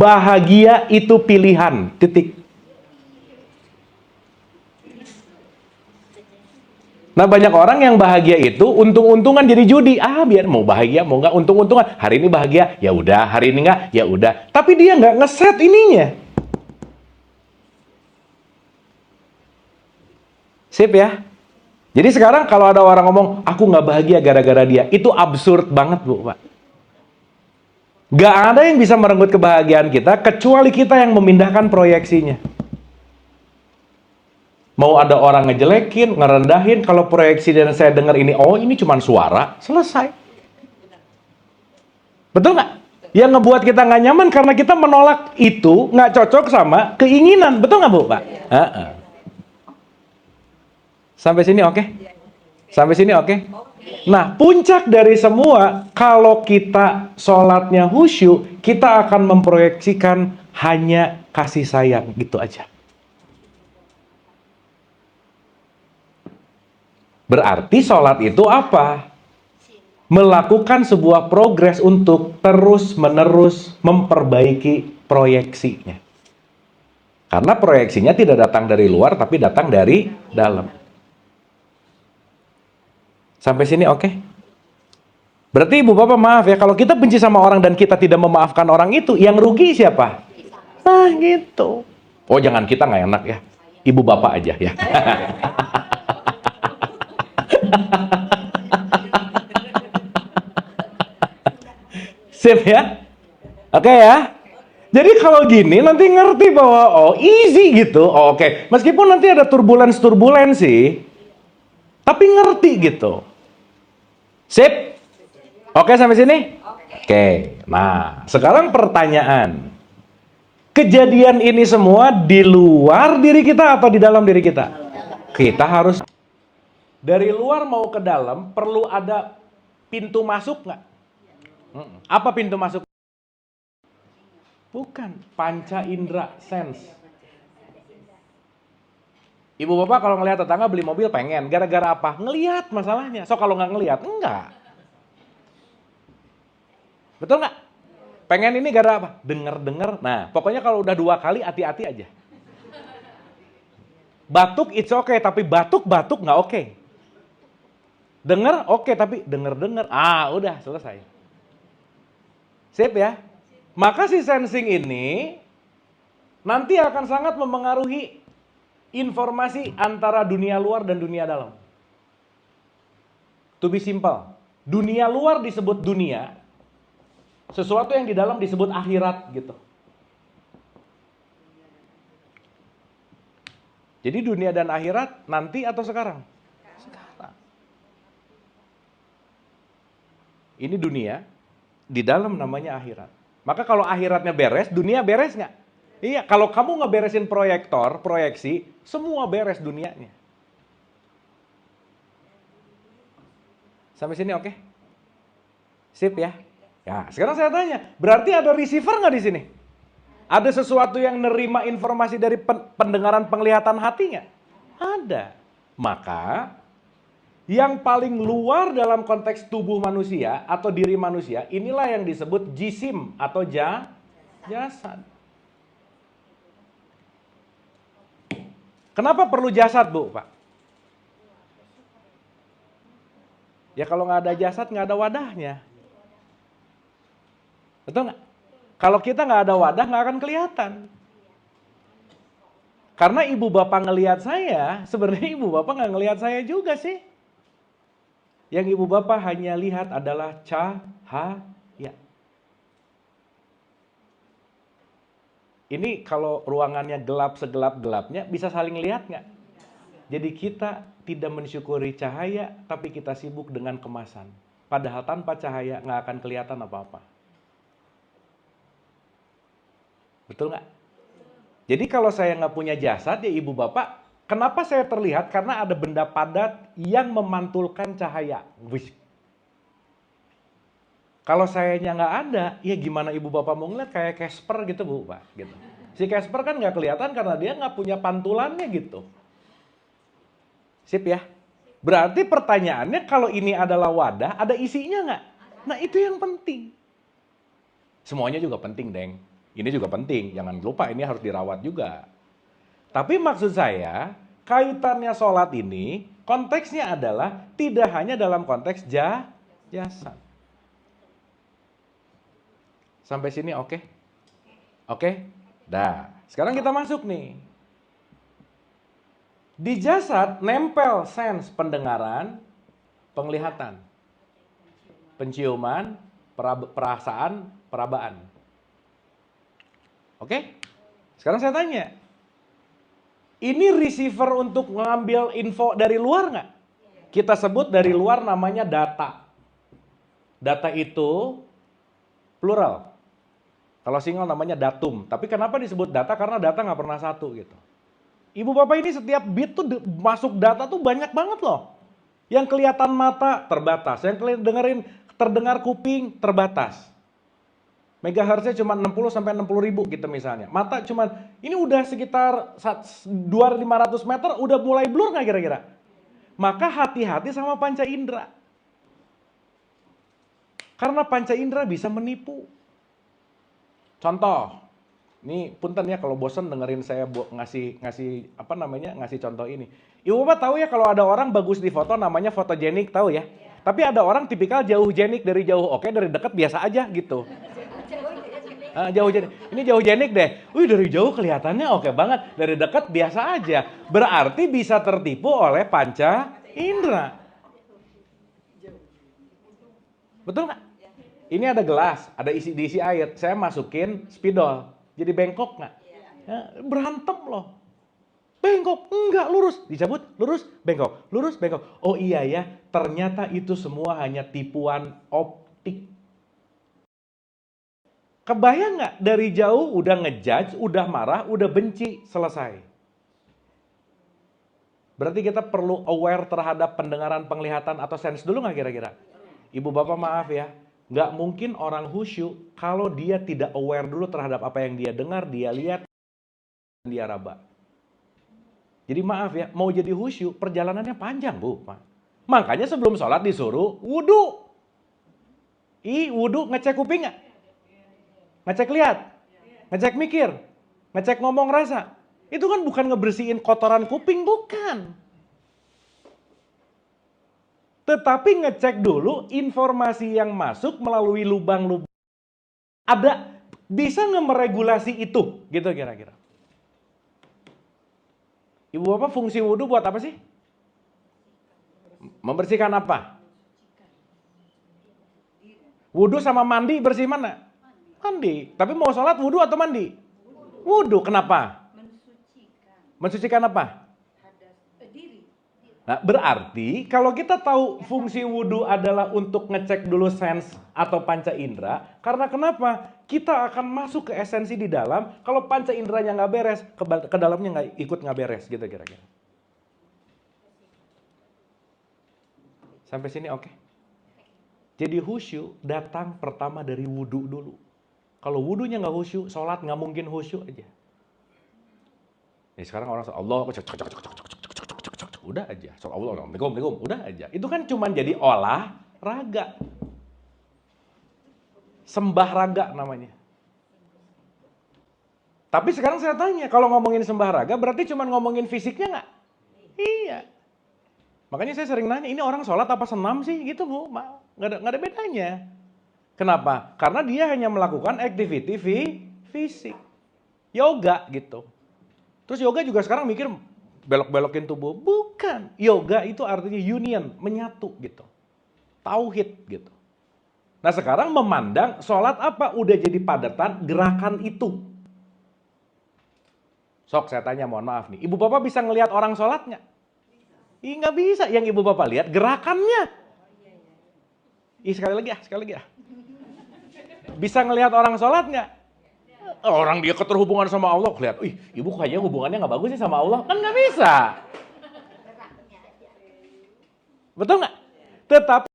bahagia itu pilihan. Titik. Nah, banyak orang yang bahagia itu untung-untungan jadi judi. Biar mau bahagia, mau nggak untung-untungan. Hari ini bahagia, ya udah. Hari ini nggak, ya udah. Tapi dia nggak ngeset ininya. Sip ya. Jadi sekarang kalau ada orang ngomong, aku nggak bahagia gara-gara dia, itu absurd banget, Bu, Pak. Nggak ada yang bisa merenggut kebahagiaan kita, kecuali kita yang memindahkan proyeksinya. Mau ada orang ngejelekin, ngerendahin, kalau proyeksi dan saya dengar ini, oh ini cuma suara, selesai. Betul nggak? Yang ngebuat kita nggak nyaman karena kita menolak itu, nggak cocok sama keinginan. Betul nggak, Bu, Pak? Sampai sini oke? Sampai sini oke? Nah, puncak dari semua, kalau kita sholatnya khusyuk, kita akan memproyeksikan hanya kasih sayang, gitu aja. Berarti sholat itu apa? Melakukan sebuah progres untuk terus-menerus memperbaiki proyeksinya. Karena proyeksinya tidak datang dari luar, tapi datang dari dalam. Sampai sini oke? Berarti Ibu Bapak maaf ya, kalau kita benci sama orang dan kita tidak memaafkan orang itu, yang rugi siapa? Nah gitu. Oh jangan, kita nggak enak ya. Ibu Bapak aja ya. Sip ya? Oke ya? Jadi kalau gini nanti ngerti bahwa oh easy gitu. Oh, oke. Meskipun nanti ada turbulensi, tapi ngerti gitu. Sip? Oke sampai sini? Oke. Nah, sekarang pertanyaan. Kejadian ini semua di luar diri kita atau di dalam diri kita? Kita harus dari luar mau ke dalam perlu ada pintu masuk nggak? Apa pintu masuk? Bukan, panca indera, sense. Ibu bapak kalau ngelihat tetangga beli mobil pengen, gara-gara apa? Ngelihat masalahnya. So kalau nggak ngelihat, enggak. Betul nggak? Pengen ini gara apa? Dengar-dengar. Nah, pokoknya kalau udah 2 kali hati-hati aja. Batuk it's okay, tapi batuk-batuk nggak oke. Dengar oke, tapi dengar-dengar. Udah selesai. Sip ya? Maka si sensing ini nanti akan sangat mempengaruhi informasi antara dunia luar dan dunia dalam. To be simple, dunia luar disebut dunia, sesuatu yang di dalam disebut akhirat gitu. Jadi dunia dan akhirat nanti atau sekarang? Sekarang. Ini dunia, di dalam namanya akhirat. Maka kalau akhiratnya beres, dunia beres nggak? Iya, kalau kamu ngeberesin proyeksi, semua beres dunianya. Sampai sini oke? Sip ya? Ya, sekarang saya tanya, berarti ada receiver nggak di sini? Ada sesuatu yang nerima informasi dari pendengaran penglihatan hati nggak? Ada. Maka, yang paling luar dalam konteks tubuh manusia atau diri manusia, inilah yang disebut jisim atau jasad. Kenapa perlu jasad, Bu, Pak? Ya kalau nggak ada jasad, nggak ada wadahnya. Betul nggak? Kalau kita nggak ada wadah, nggak akan kelihatan. Karena ibu bapak ngelihat saya, sebenarnya ibu bapak nggak ngelihat saya juga sih. Yang ibu bapak hanya lihat adalah cahaya. Ini kalau ruangannya gelap segelap-gelapnya, bisa saling lihat nggak? Jadi kita tidak mensyukuri cahaya, tapi kita sibuk dengan kemasan. Padahal tanpa cahaya nggak akan kelihatan apa-apa. Betul nggak? Jadi kalau saya nggak punya jasad ya ibu bapak, kenapa saya terlihat? Karena ada benda padat yang memantulkan cahaya. Wih. Kalau sayanya nggak ada, ya gimana ibu bapak mau ngeliat kayak Casper gitu Bu, Pak. Gitu. Si Casper kan nggak kelihatan karena dia nggak punya pantulannya gitu. Sip ya? Berarti pertanyaannya kalau ini adalah wadah, ada isinya nggak? Nah itu yang penting. Semuanya juga penting, Deng. Ini juga penting, jangan lupa ini harus dirawat juga. Tapi maksud saya, kaitannya sholat ini, konteksnya adalah tidak hanya dalam konteks jasad. Sampai sini oke? Oke? Dah, sekarang kita masuk nih. Di jasad nempel sense pendengaran, penglihatan, penciuman, perasaan, perabaan. Oke? Sekarang saya tanya, ini receiver untuk mengambil info dari luar nggak? Kita sebut dari luar namanya data. Data itu plural. Kalau single namanya datum. Tapi kenapa disebut data? Karena data nggak pernah satu gitu. Ibu bapak ini setiap bit tuh masuk data tuh banyak banget loh. Yang kelihatan mata terbatas, yang terdengar kuping terbatas. Megahertznya cuma 60 sampai 60 ribu gitu misalnya. Mata cuma ini udah sekitar 200-500 meter udah mulai blur nggak kira-kira? Maka hati-hati sama panca indera. Karena panca indera bisa menipu. Contoh, ini punten ya kalau bosen dengerin saya ngasih contoh ini. Ibu bapak tahu ya kalau ada orang bagus di foto namanya fotogenik, tahu ya? Tapi ada orang tipikal jauh genik, dari jauh oke, dari dekat biasa aja gitu. Jauh genik. Ini jauh genik deh. Wih, dari jauh kelihatannya oke banget, dari dekat biasa aja. Berarti bisa tertipu oleh panca indera. Betul nggak? Ini ada gelas, ada diisi air. Saya masukin spidol. Jadi bengkok nggak? Ya, berantem loh. Bengkok, enggak, lurus. Dicabut, lurus, bengkok. Lurus, bengkok. Oh iya ya, ternyata itu semua hanya tipuan optik. Kebayang nggak? Dari jauh udah ngejudge, udah marah, udah benci, selesai. Berarti kita perlu aware terhadap pendengaran, penglihatan, atau sense dulu nggak kira-kira? Ibu bapak maaf ya. Nggak mungkin orang khusyuk kalau dia tidak aware dulu terhadap apa yang dia dengar, dia lihat, dia raba. Jadi maaf ya, mau jadi khusyuk perjalanannya panjang bu. Makanya sebelum sholat disuruh wudhu. Wudhu ngecek kuping nggak? Ngecek lihat? Ngecek mikir? Ngecek ngomong rasa? Itu kan bukan ngebersihin kotoran kuping, bukan. Tetapi ngecek dulu informasi yang masuk melalui lubang-lubang. Bisa nggak meregulasi itu? Gitu kira-kira. Ibu bapak fungsi wudhu buat apa sih? Membersihkan apa? Wudhu sama mandi bersih mana? Mandi. Tapi mau sholat wudhu atau mandi? Wudhu. Kenapa? Mensucikan apa? Nah, berarti kalau kita tahu fungsi wudhu adalah untuk ngecek dulu sense atau panca indera, karena kenapa? Kita akan masuk ke esensi di dalam, kalau panca inderanya nggak beres, ke dalamnya nggak beres, gitu kira-kira. Sampai sini oke? Jadi khusyuk datang pertama dari wudhu dulu. Kalau wudhunya nggak khusyuk, sholat nggak mungkin khusyuk aja. Nih sekarang orang Allah udah aja, soal Allah, Assalamualaikum, udah aja. Itu kan cuma jadi olahraga. Sembah raga namanya. Tapi sekarang saya tanya, kalau ngomongin sembah raga, berarti cuma ngomongin fisiknya nggak? Iya. Makanya saya sering nanya, ini orang sholat apa senam sih? Gitu bu, nggak ada bedanya. Kenapa? Karena dia hanya melakukan activity fisik. Yoga gitu. Terus yoga juga sekarang mikir, belok-belokin tubuh. Bukan. Yoga itu artinya union, menyatu gitu. Tauhid gitu. Nah sekarang memandang sholat apa? Udah jadi padatan gerakan itu. Sok saya tanya, mohon maaf nih. Ibu bapak bisa ngelihat orang sholat nggak? Ih nggak bisa. Yang ibu bapak lihat gerakannya. Sekali lagi ya. Bisa ngelihat orang sholat nggak? Orang dia keterhubungan sama Allah, lihat, ibu kayaknya hubungannya nggak bagus sih sama Allah, kan nggak bisa. Betul nggak? Tetapi